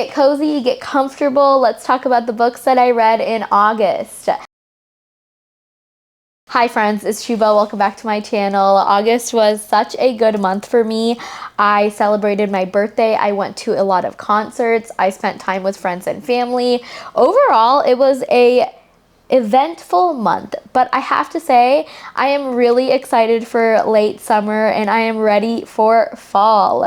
Get cozy, get comfortable. Let's talk about the books that I read in August. Hi friends, it's Shuba. Welcome back to my channel. August was such a good month for me. I celebrated my birthday. I went to a lot of concerts. I spent time with friends and family. Overall, it was a eventful month, but I have to say I am really excited for late summer and I am ready for fall.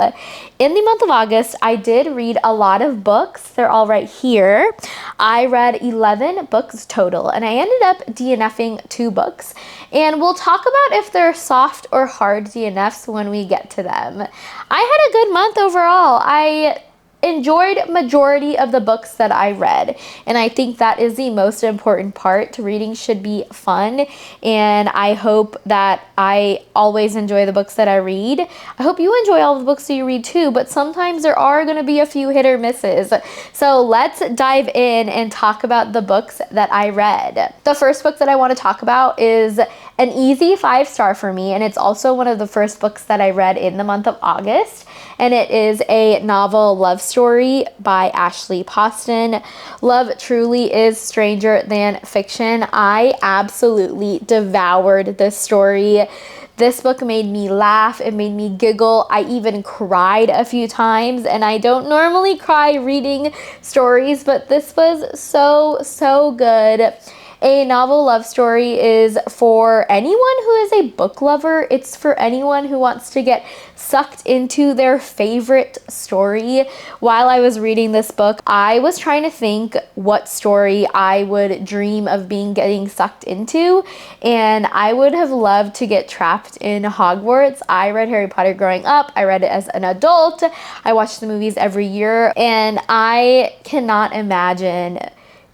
In the month of August, I did read a lot of books. They're all right here. I read 11 books total and I ended up DNFing 2 books, and we'll talk about if they're soft or hard DNFs when we get to them. I had a good month overall. I enjoyed majority of the books that I read, and I think that is the most important part. Reading should be fun, and I hope that I always enjoy the books that I read. I hope you enjoy all the books that you read too, but sometimes there are going to be a few hit or misses. So let's dive in and talk about the books that I read. The first book that I want to talk about is an easy 5-star for me, and it's also one of the first books that I read in the month of August, and it is a novel love story by Ashley Poston. Love truly is stranger than fiction. I absolutely devoured this story. This book made me laugh, it made me giggle, I even cried a few times, and I don't normally cry reading stories, but this was so good. A novel love story is for anyone who is a book lover. It's for anyone who wants to get sucked into their favorite story. While I was reading this book, I was trying to think what story I would dream of getting sucked into, and I would have loved to get trapped in Hogwarts. I read Harry Potter growing up. I read it as an adult. I watched the movies every year, and I cannot imagine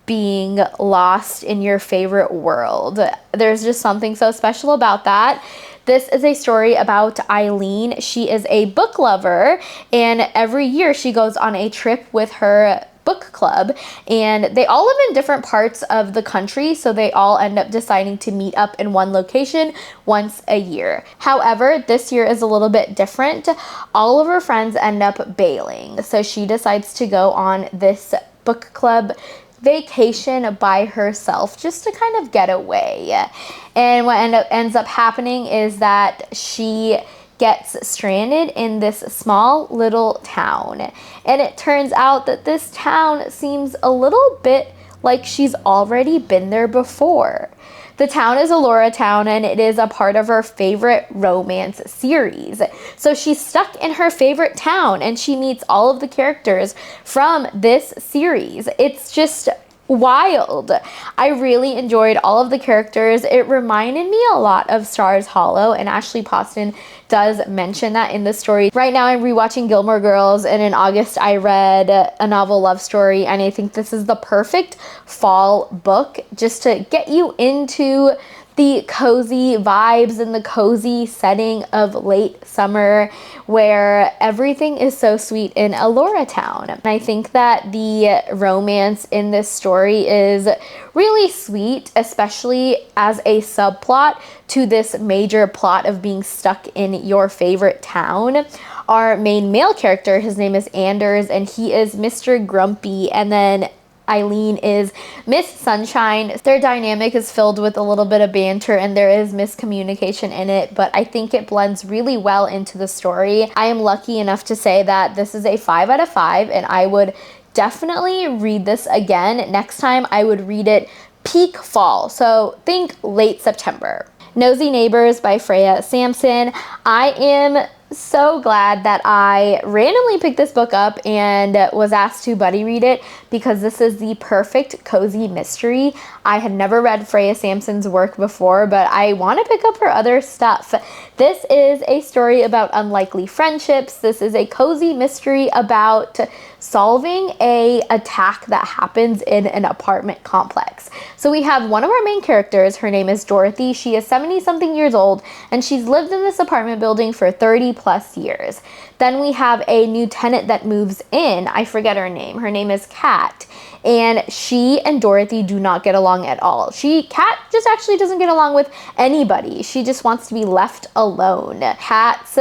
being lost in your favorite world. There's just something so special about that. This is a story about Eileen. She is a book lover, and every year she goes on a trip with her book club, and they all live in different parts of the country, so they all end up deciding to meet up in one location once a year. However, this year is a little bit different. All of her friends end up bailing, so she decides to go on this book club vacation by herself just to kind of get away. And what ends up happening is that she gets stranded in this small little town, and it turns out that this town seems a little bit like she's already been there before. The town is Allura Town, and it is a part of her favorite romance series. So she's stuck in her favorite town, and she meets all of the characters from this series. It's just wild. I really enjoyed all of the characters. It reminded me a lot of Stars Hollow, and Ashley Poston does mention that in the story. Right now I'm rewatching Gilmore Girls, and in August I read a novel love story, and I think this is the perfect fall book just to get you into the cozy vibes and the cozy setting of late summer where everything is so sweet in Allura Town. And I think that the romance in this story is really sweet, especially as a subplot to this major plot of being stuck in your favorite town. Our main male character, his name is Anders, and he is Mr. Grumpy, and then Eileen is Miss Sunshine. Their dynamic is filled with a little bit of banter, and there is miscommunication in it, but I think it blends really well into the story. I am lucky enough to say that this is a 5 out of 5, and I would definitely read this again. Next time I would read it peak fall, so think late September. Nosy Neighbors by Freya Sampson. I am so glad that I randomly picked this book up and was asked to buddy read it, because this is the perfect cozy mystery. I had never read Freya Sampson's work before, but I want to pick up her other stuff. This is a story about unlikely friendships. This is a cozy mystery about solving a attack that happens in an apartment complex. So we have one of our main characters. Her name is Dorothy. She is 70-something years old, and she's lived in this apartment building for 30+ years. Then we have a new tenant that moves in. I forget her name. Her name is Kat. And she and Dorothy do not get along at all. Kat just actually doesn't get along with anybody. She just wants to be left alone. Kat's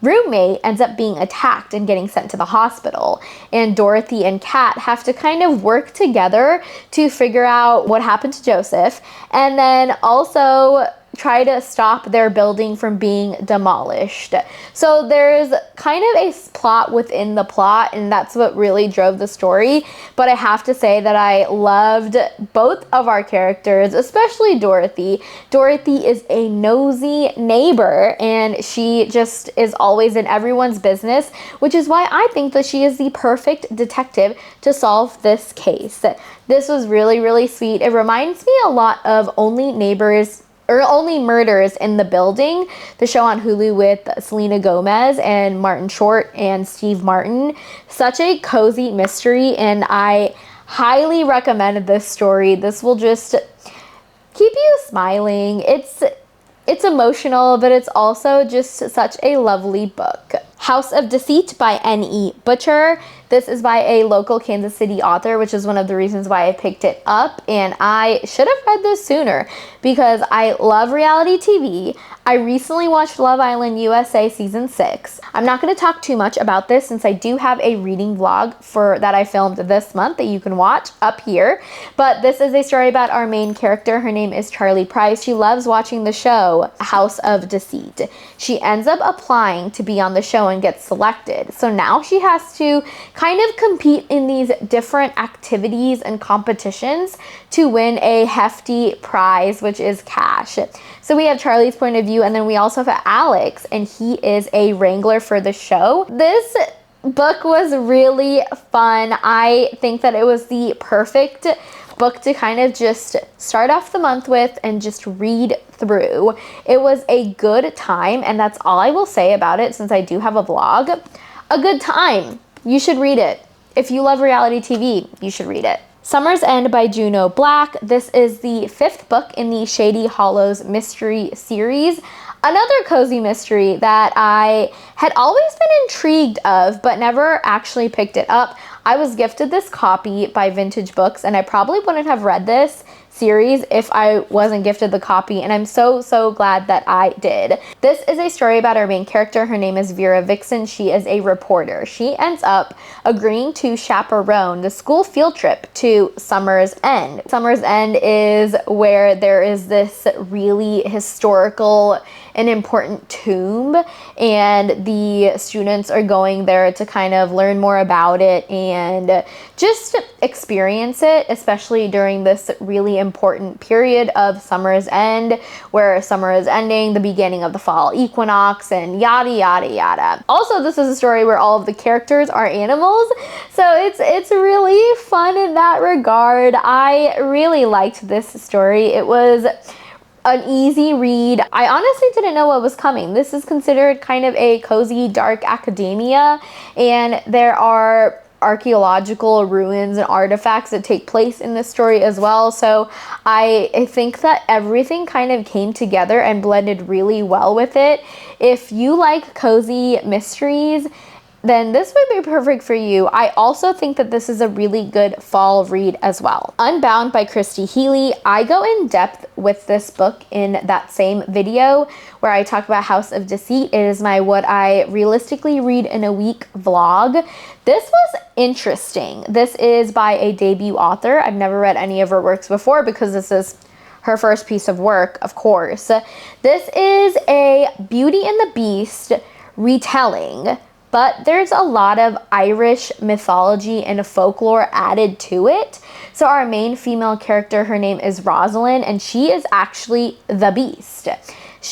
roommate ends up being attacked and getting sent to the hospital. And Dorothy and Kat have to kind of work together to figure out what happened to Joseph, and then also try to stop their building from being demolished. So there's kind of a plot within the plot, and that's what really drove the story. But I have to say that I loved both of our characters, especially Dorothy. Dorothy is a nosy neighbor, and she just is always in everyone's business, which is why I think that she is the perfect detective to solve this case. This was really, really sweet. It reminds me a lot of Only Murders in the Building, the show on Hulu with Selena Gomez and Martin Short and Steve Martin. Such a cozy mystery, and I highly recommend this story. This will just keep you smiling. It's emotional, but it's also just such a lovely book. House of Deceit by N.E. Butcher. This is by a local Kansas City author, which is one of the reasons why I picked it up, and I should have read this sooner because I love reality TV. I recently watched Love Island USA season 6. I'm not going to talk too much about this since I do have a reading vlog that I filmed this month that you can watch up here, but this is a story about our main character. Her name is Charlie Price. She loves watching the show House of Deceit. She ends up applying to be on the show and gets selected. So now she has to kind of compete in these different activities and competitions to win a hefty prize, which is cash. So we have Charlie's point of view, and then we also have Alex, and he is a wrangler for the show. This book was really fun. I think that it was the perfect book to kind of just start off the month with and just read through. It was a good time, and that's all I will say about it since I do have a vlog. A good time. You should read it. If you love reality TV, you should read it. Summer's End by Juneau Black. This is the 5th book in the Shady Hollows mystery series. Another cozy mystery that I had always been intrigued of, but never actually picked it up. I was gifted this copy by Vintage Books, and I probably wouldn't have read this series if I wasn't gifted the copy, and I'm so glad that I did. This is a story about our main character. Her name is Vera Vixen. She is a reporter. She ends up agreeing to chaperone the school field trip to Summer's End. Summer's End is where there is this really historical and important tomb, and the students are going there to kind of learn more about it and just experience it, especially during this really important period of Summer's End, where summer is ending, the beginning of the fall equinox, and yada yada yada. Also, this is a story where all of the characters are animals, so it's really fun in that regard. I really liked this story. It was an easy read. I honestly didn't know what was coming. This is considered kind of a cozy, dark academia, and there are archaeological ruins and artifacts that take place in this story as well. So I think that everything kind of came together and blended really well with it. If you like cozy mysteries, then this would be perfect for you. I also think that this is a really good fall read as well. Unbound by Christy Healy. I go in depth with this book in that same video where I talk about House of Deceit. It is my what I realistically read in a week vlog. This was interesting. This is by a debut author. I've never read any of her works before because this is her first piece of work, of course. This is a Beauty and the Beast retelling, but there's a lot of Irish mythology and folklore added to it. So our main female character, her name is Rosalind, and she is actually the Beast.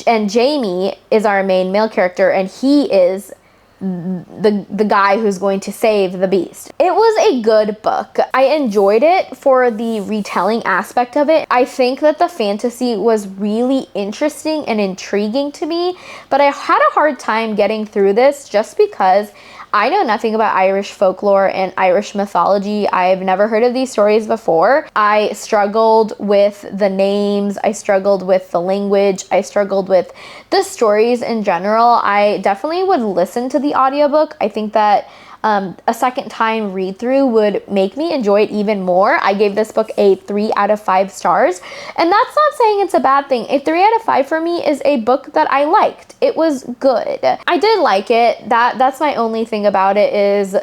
And Jamie is our main male character, and he is the guy who's going to save the Beast. It was a good book. I enjoyed it for the retelling aspect of it. I think that the fantasy was really interesting and intriguing to me, but I had a hard time getting through this just because I know nothing about Irish folklore and Irish mythology. I've never heard of these stories before. I struggled with the names. I struggled with the language. I struggled with the stories in general. I definitely would listen to the audiobook. I think that a second time read through would make me enjoy it even more. I gave this book a 3 out of 5 stars, and that's not saying it's a bad thing. A 3 out of 5 for me is a book that I liked. It was good. I did like it. That's my only thing about it, is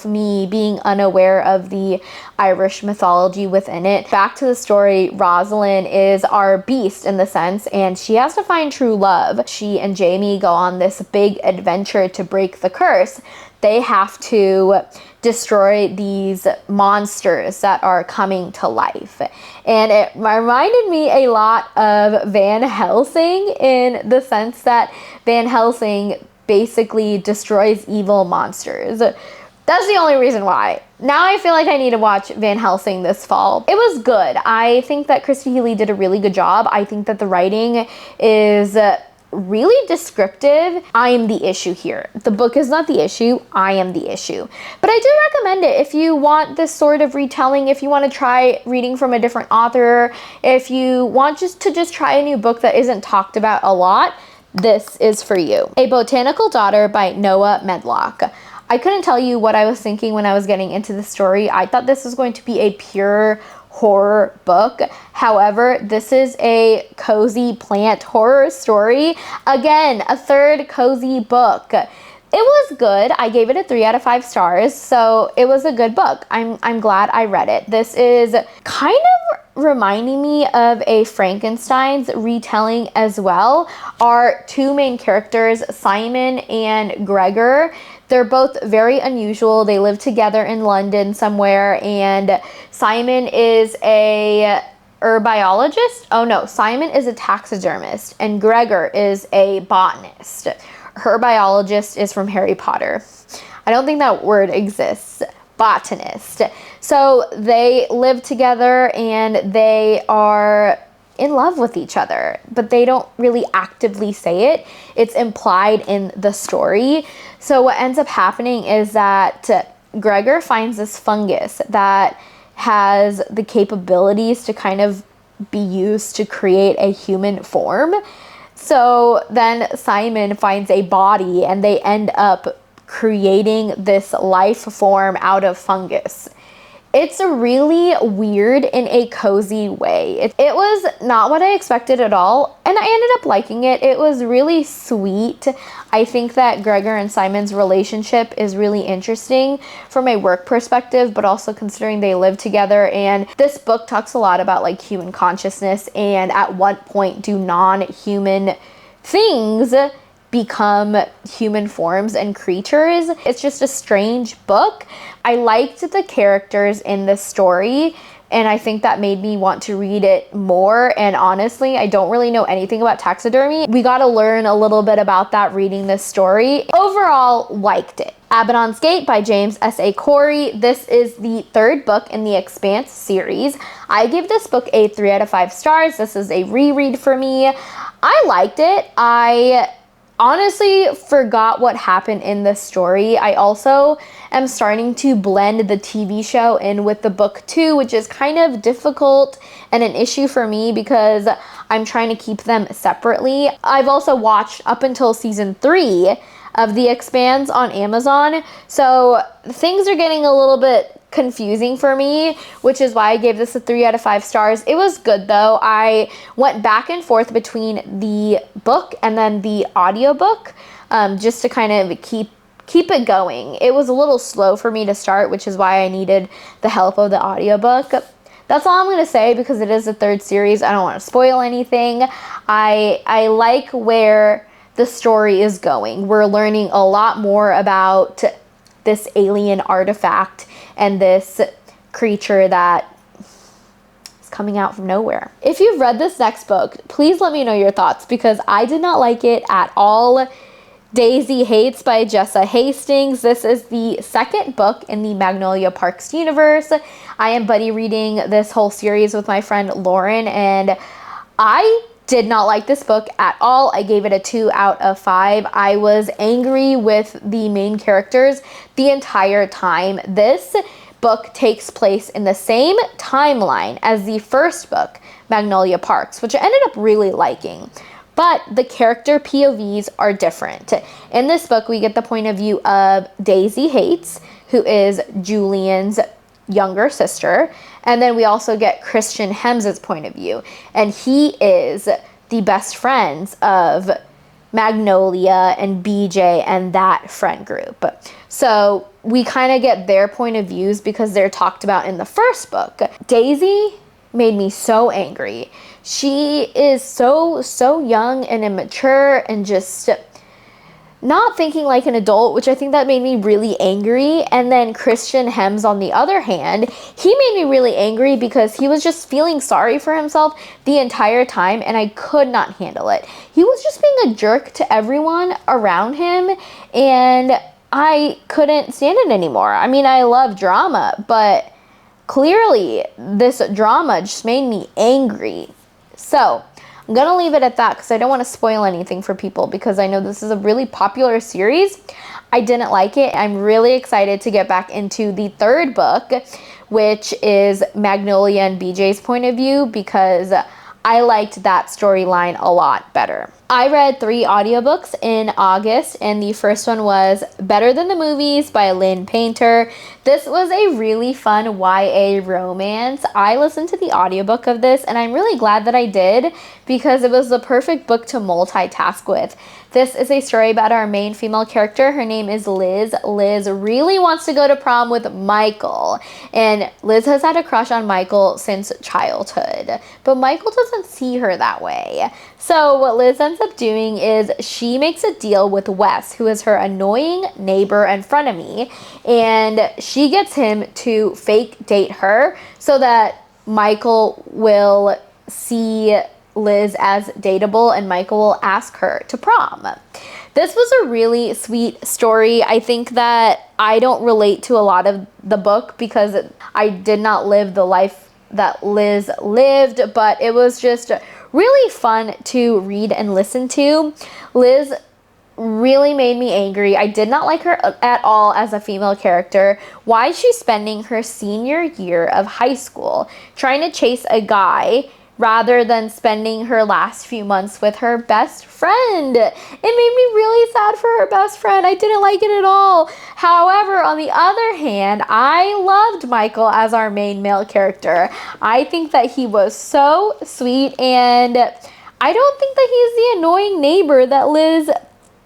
me being unaware of the Irish mythology within it. Back to the story, Rosalind is our beast in the sense, and she has to find true love. She and Jamie go on this big adventure to break the curse. They have to destroy these monsters that are coming to life. And it reminded me a lot of Van Helsing, in the sense that Van Helsing basically destroys evil monsters. That's the only reason why. Now I feel like I need to watch Van Helsing this fall. It was good. I think that Christy Healy did a really good job. I think that the writing is really descriptive. I am the issue here. The book is not the issue. I am the issue. But I do recommend it if you want this sort of retelling, if you want to try reading from a different author, if you want just to try a new book that isn't talked about a lot, this is for you. A Botanical Daughter by Noah Medlock. I couldn't tell you what I was thinking when I was getting into the story. I thought this was going to be a pure horror book. However, this is a cozy plant horror story. Again, a third cozy book. It was good. I gave it a 3 out of 5 stars, so it was a good book. I'm glad I read it. This is kind of reminding me of a Frankenstein's retelling as well. Our two main characters, Simon and Gregor, they're both very unusual. They live together in London somewhere, and Simon is a herbiologist. Oh no, Simon is a taxidermist, and Gregor is a botanist. Herbiologist is from Harry Potter. I don't think that word exists. Botanist. So they live together and they are in love with each other, but they don't really actively say it. It's implied in the story. So what ends up happening is that Gregor finds this fungus that has the capabilities to kind of be used to create a human form. So then Simon finds a body and they end up creating this life form out of fungus. It's really weird in a cozy way. It was not what I expected at all, and I ended up liking it. It was really sweet. I think that Gregor and Simon's relationship is really interesting from a work perspective, but also considering they live together. And this book talks a lot about like human consciousness and at what point do non-human things become human forms and creatures. It's just a strange book. I liked the characters in this story, and I think that made me want to read it more. And honestly, I don't really know anything about taxidermy. We got to learn a little bit about that reading this story. Overall, liked it. Abaddon's Gate by James S.A. Corey. This is the third book in the Expanse series. I give this book a 3 out of 5 stars. This is a reread for me. I liked it. I honestly forgot what happened in the story. I also am starting to blend the TV show in with the book too, which is kind of difficult and an issue for me because I'm trying to keep them separately. I've also watched up until season 3 of The Expanse on Amazon, so things are getting a little bit confusing for me, which is why I gave this a 3 out of 5 stars. It was good though. I went back and forth between the book and then the audiobook just to kind of keep it going. It was a little slow for me to start, which is why I needed the help of the audiobook. That's all I'm going to say because it is the third series. I don't want to spoil anything. I like where the story is going. We're learning a lot more about this alien artifact and this creature that is coming out from nowhere. If you've read this next book, please let me know your thoughts because I did not like it at all. Daisy Haites by Jessa Hastings. This is the second book in the Magnolia Parks universe. I am buddy reading this whole series with my friend Lauren, and I did not like this book at all. I gave it a 2 out of 5. I was angry with the main characters the entire time. This book takes place in the same timeline as the first book, Magnolia Parks, which I ended up really liking. but the character POVs are different. In this book, we get the point of view of Daisy Haites, who is Julian's younger sister, and then we also get Christian Hems's point of view, and he is the best friends of Magnolia and BJ and that friend group. So we kind of get their point of views because they're talked about in the first book. Daisy made me so angry. She is so young and immature and just not thinking like an adult, which I think that made me really angry. And then Christian Hems, on the other hand, he made me really angry because he was just feeling sorry for himself the entire time, and I could not handle it. He was just being a jerk to everyone around him, and I couldn't stand it anymore. I mean, I love drama, but clearly this drama just made me angry. So I'm gonna leave it at that because I don't want to spoil anything for people, because I know this is a really popular series. I didn't like it. I'm really excited to get back into the third book, which is Magnolia and BJ's point of view, because I liked that storyline a lot better. I read 3 audiobooks in August, and the first one was Better Than the Movies by Lynn Painter. This was a really fun YA romance. I listened to the audiobook of this, and I'm really glad that I did, because it was the perfect book to multitask with. This is a story about our main female character. Her name is Liz. Liz really wants to go to prom with Michael, and Liz has had a crush on Michael since childhood, but Michael doesn't see her that way. So what Liz ends up doing is she makes a deal with Wes, who is her annoying neighbor and frenemy, and she gets him to fake date her so that Michael will see Liz as dateable and Michael will ask her to prom. This was a really sweet story. I think that I don't relate to a lot of the book because I did not live the life that Liz lived, but it was just really fun to read and listen to. Liz really made me angry. I did not like her at all as a female character. Why is she spending her senior year of high school trying to chase a guy rather than spending her last few months with her best friend? It made me really sad for her best friend. I didn't like it at all. However, on the other hand, I loved Michael as our main male character. I think that he was so sweet, and I don't think that he's the annoying neighbor that Liz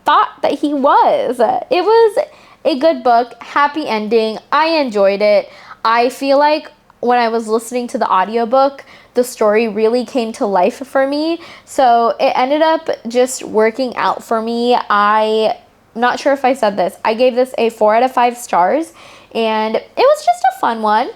thought that he was. It was a good book, happy ending. I enjoyed it. I feel like when I was listening to the audiobook, the story really came to life for me. So it ended up just working out for me. I'm not sure if I said this. I gave this a 4 out of 5 stars, and it was just a fun one.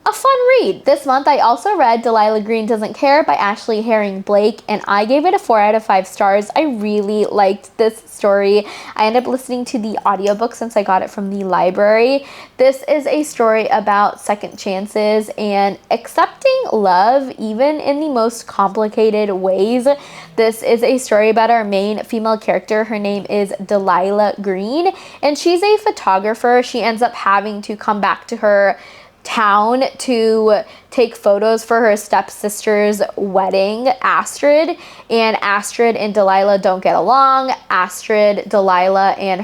A fun read. This month I also read Delilah Green Doesn't Care by Ashley Herring Blake, and I gave it a 4 out of 5 stars. I really liked this story. I ended up listening to the audiobook since I got it from the library. This is a story about second chances and accepting love even in the most complicated ways. This is a story about our main female character. Her name is Delilah Green, and she's a photographer. She ends up having to come back to her town to take photos for her stepsister's wedding, Astrid, and Astrid and Delilah don't get along. Astrid, Delilah, and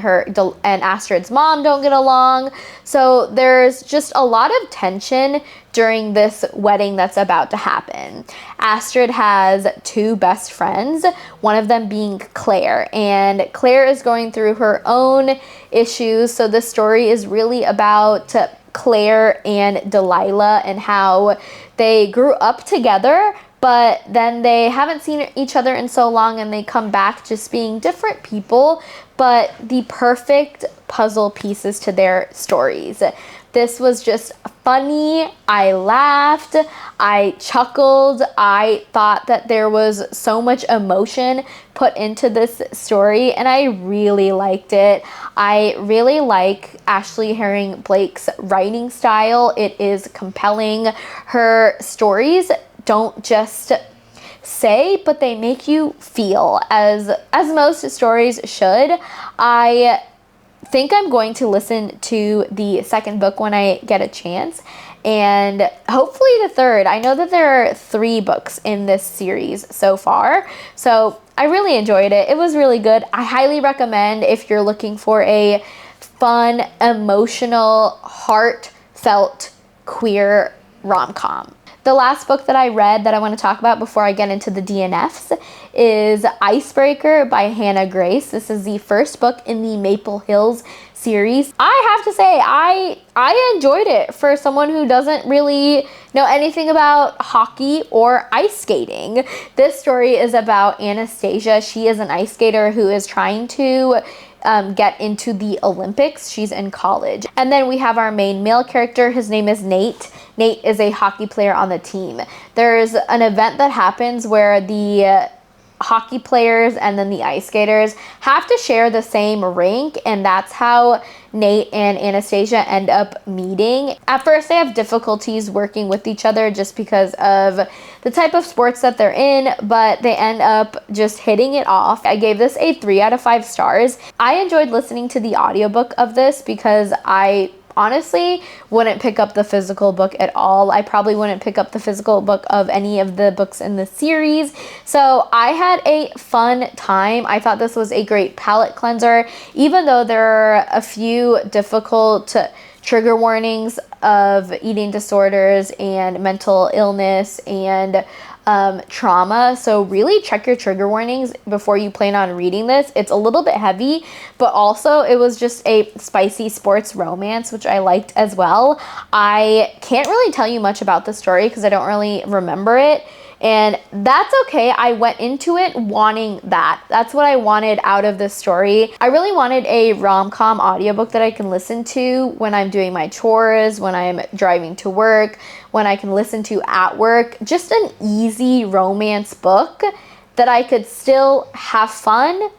Astrid's mom don't get along. So there's just a lot of tension during this wedding that's about to happen. Astrid has 2 best friends, one of them being Claire, and Claire is going through her own issues. So the story is really about Claire and Delilah and how they grew up together, but then they haven't seen each other in so long, and they come back just being different people, but the perfect puzzle pieces to their stories. This was just funny. I laughed. I chuckled. I thought that there was so much emotion put into this story, and I really liked it. I really like Ashley Herring Blake's writing style. It is compelling. Her stories don't just say, but they make you feel, as most stories should. I think I'm going to listen to the second book when I get a chance, and hopefully the third. I know that there are 3 books in this series so far, so I really enjoyed it. It was really good. I highly recommend if you're looking for a fun, emotional, heartfelt, queer rom-com. The last book that I read that I want to talk about before I get into the DNFs is Icebreaker by Hannah Grace. This is the first book in the Maple Hills series. I have to say, I enjoyed it for someone who doesn't really know anything about hockey or ice skating. This story is about Anastasia. She is an ice skater who is trying to get into the Olympics. She's in college. And then we have our main male character. His name is Nate. Nate is a hockey player on the team. There's an event that happens where the hockey players and then the ice skaters have to share the same rink, and that's how Nate and Anastasia end up meeting. At first they have difficulties working with each other just because of the type of sports that they're in, but they end up just hitting it off. I gave this a 3 out of 5 stars. I enjoyed listening to the audiobook of this because I honestly wouldn't pick up the physical book at all. I probably wouldn't pick up the physical book of any of the books in the series. So I had a fun time. I thought this was a great palate cleanser, even though there are a few difficult trigger warnings of eating disorders and mental illness and trauma. So really check your trigger warnings before you plan on reading this. It's a little bit heavy, but also it was just a spicy sports romance, which I liked as well. I can't really tell you much about the story because I don't really remember it. And that's okay. I went into it wanting that. That's what I wanted out of this story. I really wanted a rom-com audiobook that I can listen to when I'm doing my chores, when I'm driving to work, when I can listen to at work. Just an easy romance book that I could still have fun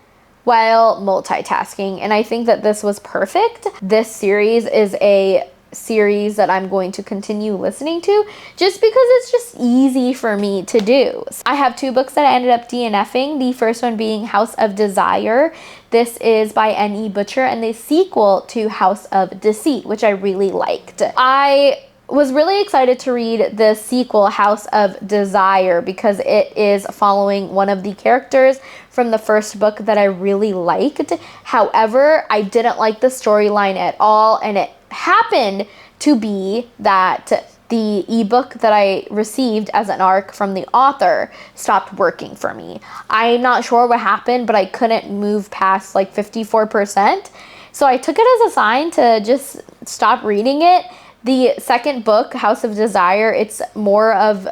while multitasking. And I think that this was perfect. This series is a series that I'm going to continue listening to just because it's just easy for me to do. I have 2 books that I ended up DNFing. The first one being House of Desire. This is by N.E. Butcher and the sequel to House of Deceit, which I really liked. I was really excited to read the sequel, House of Desire, because it is following one of the characters from the first book that I really liked. However, I didn't like the storyline at all, and it happened to be that the ebook that I received as an ARC from the author stopped working for me. I'm not sure what happened, but I couldn't move past like 54%. So I took it as a sign to just stop reading it. The second book, House of Desire, it's more of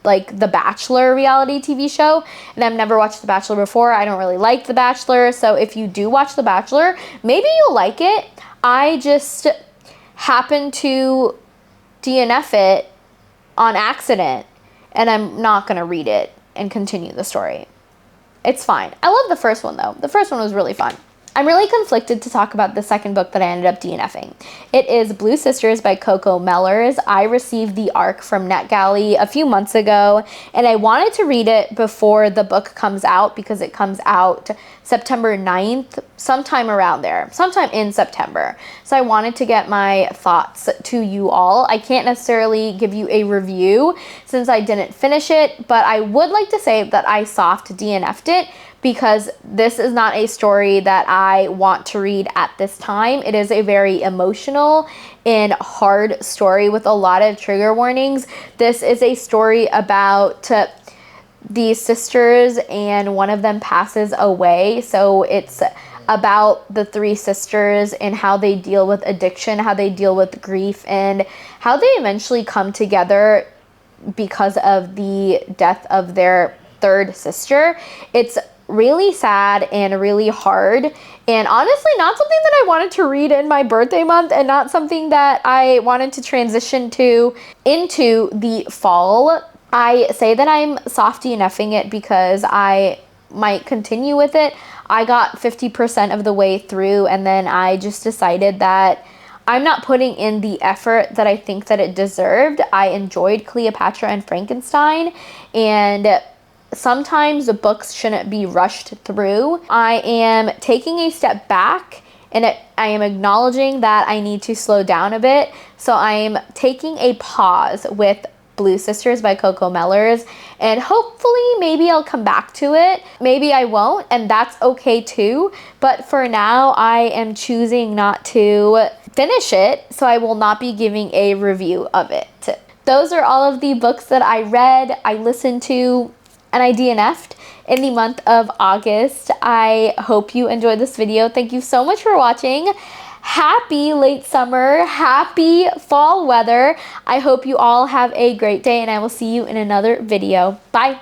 like The Bachelor reality TV show, and I've never watched The Bachelor before. I don't really like The Bachelor, so if you do watch The Bachelor, maybe you'll like it. I just happened to DNF it on accident, and I'm not gonna read it and continue the story. It's fine. I love the first one though. The first one was really fun. I'm really conflicted to talk about the second book that I ended up DNFing. It is Blue Sisters by Coco Mellors. I received the ARC from NetGalley a few months ago, and I wanted to read it before the book comes out because it comes out September 9th, sometime around there, sometime in September. So I wanted to get my thoughts to you all. I can't necessarily give you a review since I didn't finish it, but I would like to say that I soft DNF'd it because this is not a story that I want to read at this time. It is a very emotional and hard story with a lot of trigger warnings. This is a story about these sisters, and one of them passes away. So it's about the 3 sisters and how they deal with addiction, how they deal with grief, and how they eventually come together because of the death of their 3rd sister. It's really sad and really hard, and honestly not something that I wanted to read in my birthday month, and not something that I wanted to transition to into the fall. I say that I'm soft DNFing it because I might continue with it. I got 50% of the way through, and then I just decided that I'm not putting in the effort that I think that it deserved. I enjoyed Cleopatra and Frankenstein, and sometimes the books shouldn't be rushed through. I am taking a step back and I am acknowledging that I need to slow down a bit. So I'm taking a pause with Blue Sisters by Coco Mellors, and hopefully maybe I'll come back to it. Maybe I won't, and that's okay too. But for now, I am choosing not to finish it, so I will not be giving a review of it. Those are all of the books that I read, I listened to, and I DNF'd in the month of August. I hope you enjoyed this video. Thank you so much for watching. Happy late summer, happy fall weather. I hope you all have a great day, and I will see you in another video. Bye.